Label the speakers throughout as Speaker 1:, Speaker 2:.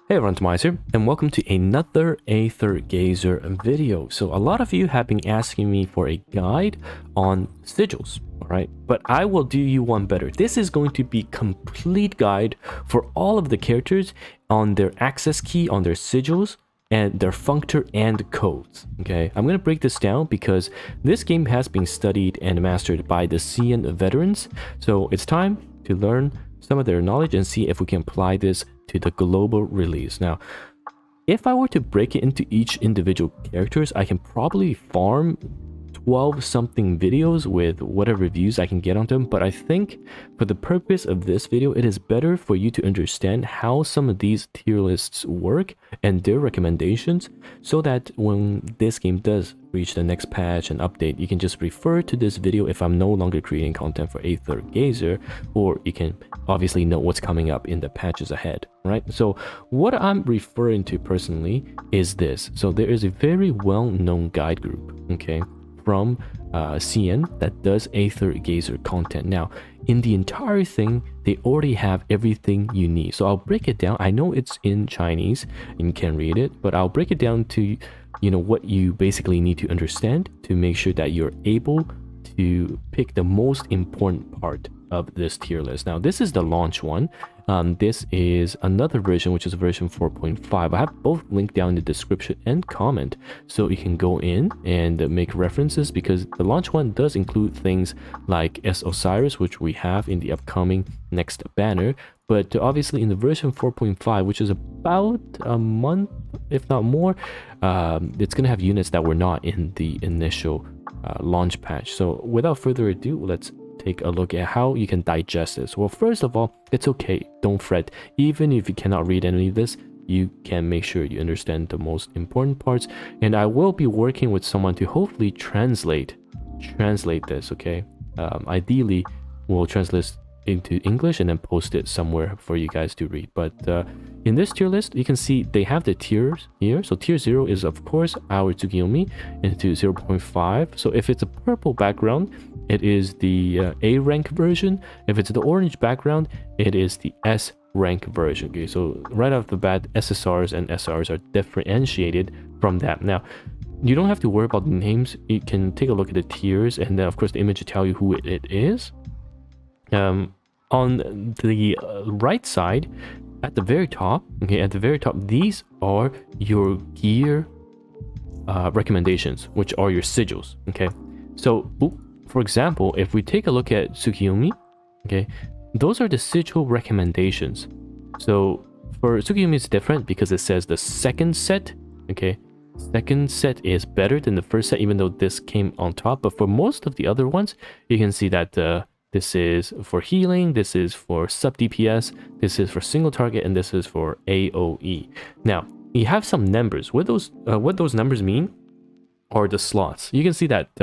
Speaker 1: Hey everyone, TimaeuSS here, and welcome to another Aether Gazer video. So a lot of you have been asking me for a guide on sigils, alright? But I will do you one better. This is going to be complete guide for all of the characters on their access key, on their sigils, and their functor and codes, okay? I'm going to break this down because this game has been studied and mastered by the CN veterans. So it's time to learn some of their knowledge and see if we can apply this to the global release. Now, if I were to break it into each individual characters, I can probably farm 12 something videos with whatever views I can get on them, but I think for the purpose of this video, it is better for you to understand how some of these tier lists work and their recommendations, so that when this game does reach the next patch and update, you can just refer to this video if I'm no longer creating content for Aether Gazer, or you can obviously know what's coming up in the patches ahead, right? So what I'm referring to personally is this. So there is a very well-known guide group, okay, from CN that does Aether Gazer content. Now, in the entire thing, they already have everything you need. So I'll break it down. I know it's in Chinese and you can read it, but I'll break it down to, you know, what you basically need to understand to make sure that you're able to pick the most important part of this tier list. Now, this is the launch one. This is another version, which is version 4.5. I have both linked down in the description and comment, so you can go in and make references, because the launch one does include things like S Osiris, which we have in the upcoming next banner. But obviously in the version 4.5, which is about a month, if not more, it's going to have units that were not in the initial launch patch. So without further ado, let's take a look at how you can digest this. Well, first of all, it's okay, don't fret. Even if you cannot read any of this, you can make sure you understand the most important parts, and I will be working with someone to hopefully translate this, okay? Ideally, we'll translate into English and then post it somewhere for you guys to read. But in this tier list, you can see they have the tiers here. So tier 0 is of course our Tsukiyomi into 0.5. So if it's a purple background, it is the A rank version. If it's the orange background, it is the S rank version. Okay, so right off the bat, SSRs and SRs are differentiated from that. Now, you don't have to worry about the names. You can take a look at the tiers, and then of course the image will tell you who it is. On the right side, at the very top, okay, at the very top, these are your gear recommendations, which are your sigils, okay? So, for example, if we take a look at Tsukiyomi, okay, those are the sigil recommendations. So for Tsukiyomi, it's different because it says the second set, okay? Second set is better than the first set, even though this came on top. But for most of the other ones, you can see that this is for healing, this is for sub DPS, this is for single target, and this is for AoE. Now, you have some numbers. What those numbers mean are the slots. You can see that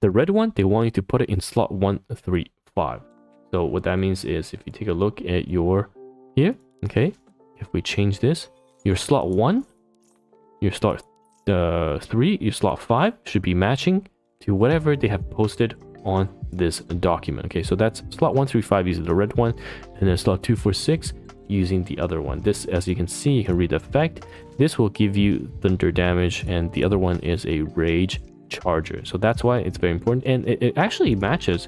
Speaker 1: the red one, they want you to put it in slot 135. So what that means is, if you take a look at your here, okay, if we change this, your slot 1, your slot 3, your slot 5 should be matching to whatever they have posted on this document. Okay, so that's slot 135 using the red one, and then slot 246 using the other one. This, as you can see, you can read the effect. This will give you thunder damage, and the other one is a rage charger. So that's why it's very important, and it actually matches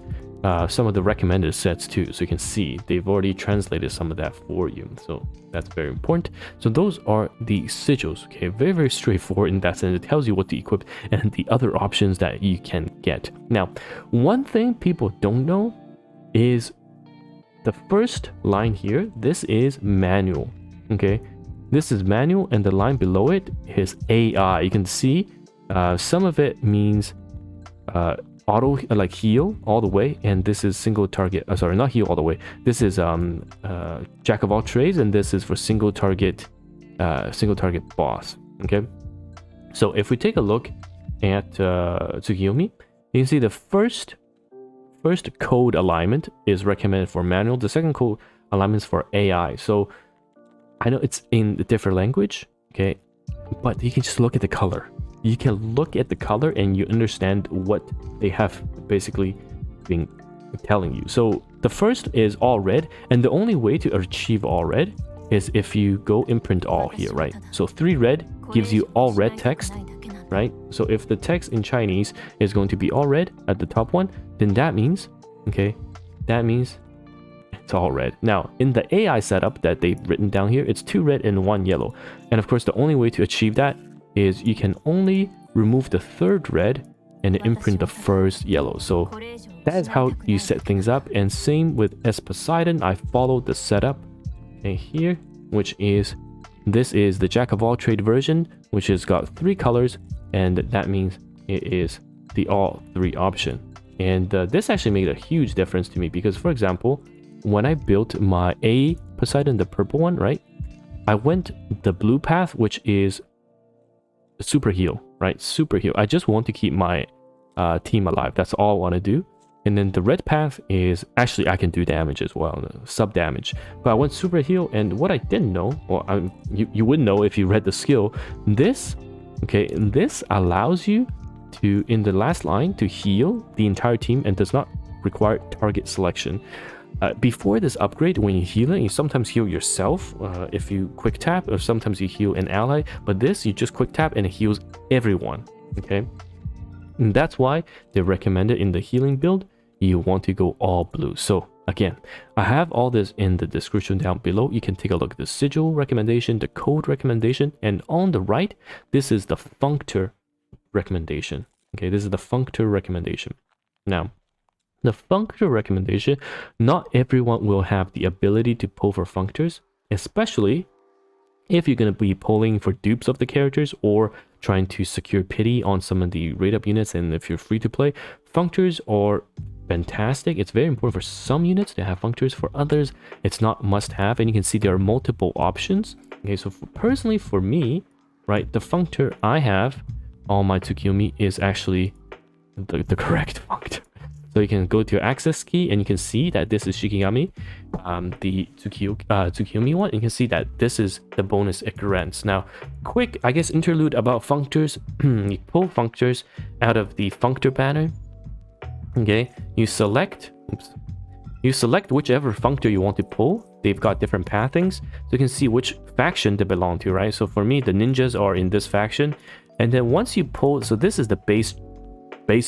Speaker 1: some of the recommended sets too. So you can see they've already translated some of that for you, so that's very important. So those are the sigils, okay? Very, very straightforward in that sense. It tells you what to equip and the other options that you can get. Now, one thing people don't know is the first line here. This is manual, okay? This is manual, and the line below it is AI. You can see some of it means auto, like heal all the way, and this is single target, sorry, not heal all the way. This is jack of all trades, and this is for single target boss, okay? So if we take a look at Tsukiyomi, you can see the first code alignment is recommended for manual. The second code alignment is for AI. So I know it's in a different language, okay, but you can just look at the color. You can look at the color and you understand what they have basically been telling you. So the first is all red, and the only way to achieve all red is if you go imprint all here, right? So 3 red gives you all red text, right? So if the text in Chinese is going to be all red at the top one, then that means, okay, that means it's all red. Now, in the AI setup that they've written down here, it's 2 red and 1 yellow. And of course, the only way to achieve that is you can only remove the 3rd red and imprint the 1st yellow. So that is how you set things up. And same with S Poseidon, I followed the setup and here, which is, this is the jack of all trade version, which has got 3 colors, and that means it is the all 3 option. And this actually made a huge difference to me because, for example, when I built my A Poseidon, the purple one, right, I went the blue path, which is super heal, right? Super heal. I just want to keep my team alive. That's all I want to do. And then the red path is actually I can do damage as well, sub damage. But I went super heal, and what I didn't know, well, you would know if you read the skill. This, okay, this allows you to, in the last line, to heal the entire team and does not require target selection. Before this upgrade, when you heal it, you sometimes heal yourself if you quick tap, or sometimes you heal an ally. But this, you just quick tap and it heals everyone. Okay, and that's why they recommend it in the healing build. You want to go all blue. So again, I have all this in the description down below. You can take a look at the sigil recommendation, the code recommendation, and on the right, this is the functor recommendation. Okay, this is the functor recommendation. Now, the functor recommendation, not everyone will have the ability to pull for functors, especially if you're going to be pulling for dupes of the characters or trying to secure pity on some of the rate up units. And if you're free to play, functors are fantastic. It's very important for some units to have functors. For others, it's not must have. And you can see there are multiple options. Okay, so personally for me, right, the functor I have on my Tsukiyomi is actually the correct functor. So you can go to your access key and you can see that this is Shikigami, the Tsukiyomi one. You can see that this is the bonus it grants. Now, quick, I guess, interlude about functors. You pull functors out of the functor banner. Okay, you select whichever functor you want to pull. They've got different pathings, so you can see which faction they belong to, right? So for me, the ninjas are in this faction. And then once you pull, so this is the base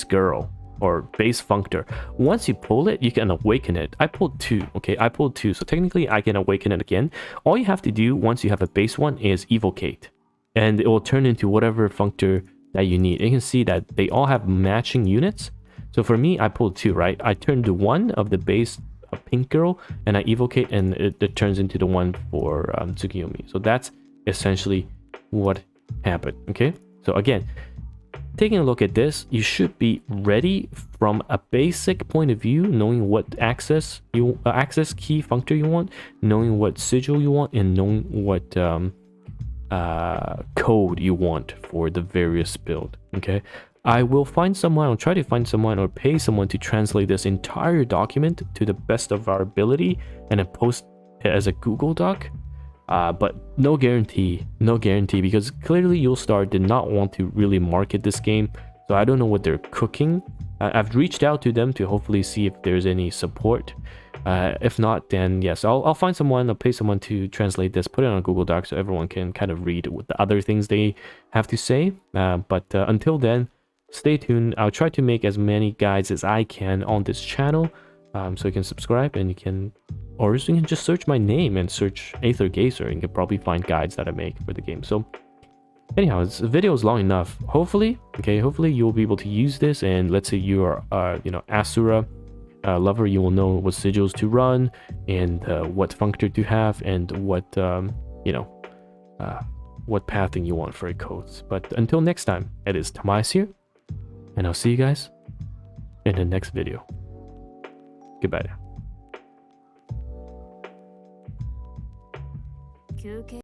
Speaker 1: girl, or base functor. Once you pull it, you can awaken it. I pulled 2. Okay, I pulled 2, so technically I can awaken it again. All you have to do once you have a base one is evocate, and it will turn into whatever functor that you need. You can see that they all have matching units. So for me, I pulled 2, right? I turned the one of the base pink girl and I evocate, and it turns into the one for Tsukiyomi. So that's essentially what happened. Okay, so again, taking a look at this, you should be ready from a basic point of view, knowing what access key functor you want, knowing what sigil you want, and knowing what code you want for the various build. Okay, I will find someone, I'll try to find someone or pay someone to translate this entire document to the best of our ability and then post it as a Google Doc. But no guarantee, because clearly Yulstar did not want to really market this game, so I don't know what they're cooking. I've reached out to them to hopefully see if there's any support. If not, then yes, I'll find someone, I'll pay someone to translate this, put it on Google Docs so everyone can kind of read what the other things they have to say. But until then, stay tuned. I'll try to make as many guides as I can on this channel, so you can subscribe, and you can, or you can just search my name and search Aether Gazer, and you can probably find guides that I make for the game. So anyhow, this video is long enough. Hopefully, okay, hopefully you'll be able to use this, and let's say you are Asura lover, you will know what sigils to run, and what functor to have, and what what pathing you want for a codes. But until next time, it is TimaeuSS here, and I'll see you guys in the next video. Goodbye now.